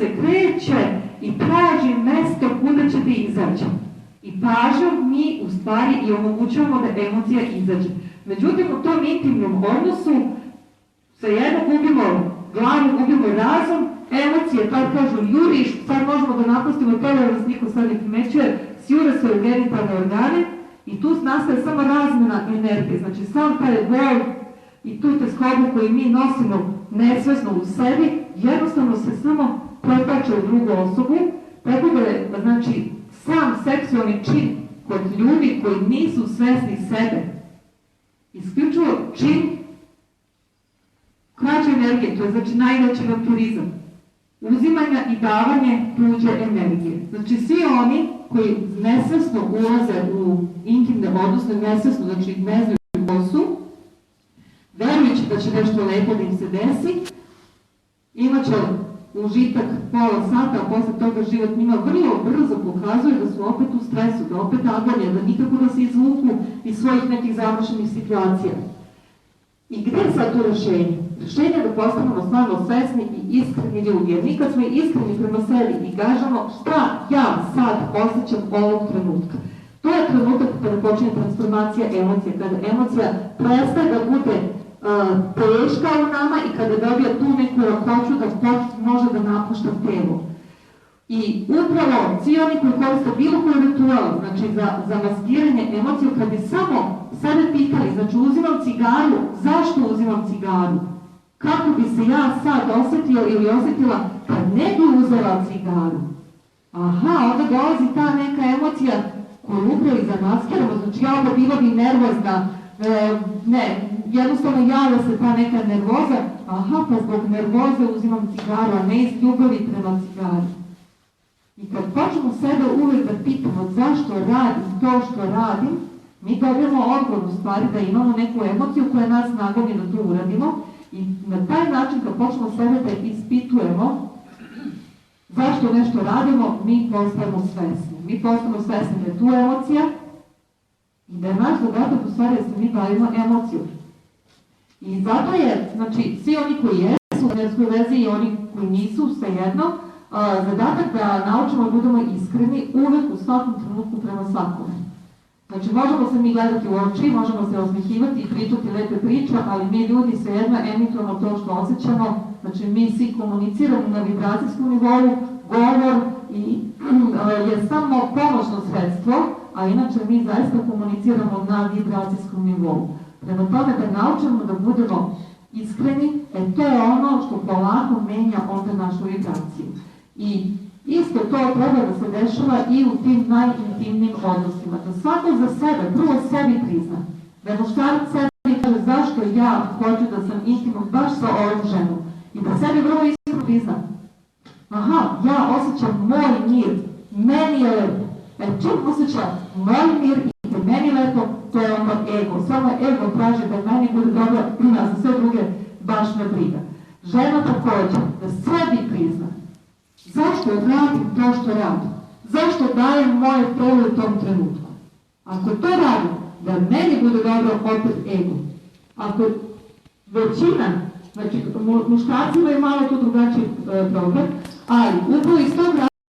se kreće i traži mesto kuda će da izađe. I pažnjom mi u stvari i omogućavamo da emocija izađe. Međutim, u tom intimnom odnosu svejedno gubimo glavu, gubimo razum, emocije, tad kažu juriš, sad možemo da napustimo telo, jer nas niko sad ne primećuje, sjure se u genitalne organe i tu nastaje samo razmena energije. Znači, sam taj bol i tu teskobu koju mi nosimo nesvesno u sebi, jednostavno se samo pretače u drugu osobu, tako da je, znači, sam seksualni čin kod ljudi koji nisu svesni sebe, isključivo čin krađe energije, to je znači najveći vampirizam, uzimanja i davanje tuđe energije. Znači svi oni koji nesvesno ulaze u intimne odnose, nesvesno, znači ne znaju ko su, verujući da će nešto lepo da im se desi, imat će užitak pola sata, a posle toga život njima vrlo brzo pokazuje da su opet u stresu, da opet agonija, da nikako da se izvuku iz svojih nekih završenih situacija. I gde je sad to rešenje? Rešenje je da postanemo stvarno svesni i iskreni ljudi. Jer mi kad smo iskreni prema sebi i kažemo šta ja sad osjećam ovog trenutka. To je trenutak kada počinje transformacija emocije, kada emocija prestaje da bude teška u nama i kada dobija tu neku lakoću da može da napušta telo. I upravo svi oni koji koriste bilo koji ritual, znači za maskiranje emocija, kad bi samo sebe pitali, znači uzimam cigaru, zašto uzimam cigaru? Kako bi se ja sad osjetio ili osjetila kad ne bi uzela cigaru? Aha, onda dolazi ta neka emocija koju upravo i zamaskiramo, znači ja onda bila bi nervozna, jednostavno javlja se ta neka nervoza, aha, pa zbog nervoze uzimam cigaru, a ne iz ljubavi prema cigari. I kad počnemo sebe uvijek da pitamo zašto radim to što radim, mi dobijemo odgovor u stvari da imamo neku emociju koja nas nagoni da to uradimo i na taj način kad počnemo sebe da ispitujemo zašto nešto radimo, mi postajemo svesni. Mi postajemo svesni da je tu emocija i da je naš zadatak u stvari da se mi bavimo emocijom. I zato je, znači, svi oni koji jesu u energetskoj vezi i oni koji nisu, svejedno, zadatak da naučimo da budemo iskreni uvek u svakom trenutku prema svakome. Znači, možemo se mi gledati u oči, možemo se osmehivati i pričati lepe priče, ali mi ljudi svejedno emitujemo to što osjećamo, znači mi svi komuniciramo na vibracijskom nivou, govor je samo pomoćno sredstvo, a inače mi zaista komuniciramo na vibracijskom nivou. Prema tome da naučimo da budemo iskreni, to je ono što polako menja onda našu vibraciju. I isto to treba da se dešava i u tim najintimnim odnosima. Da svako za sebe, prvo sebi prizna. Da muškarac sebi kaže zašto ja hoću da sam intimom baš sa ovom ženom. I da sebi vrlo iskreno prizna. Aha, ja osjećam moj mir, meni je lepo. Čim osjećam moj mir i meni lepo, to je ono ego. Samo ego traži da meni bude dobro, a za sve druge baš ne briga. Žena također, da sebi prizna. Zašto radim to što radim? Zašto dajem moje telo u tom trenutku? Ako to radim, da meni bude dobro, opet ego. Ako većina, znači muškarci imaju malo tu drugačiji problem, ali upravo iz tog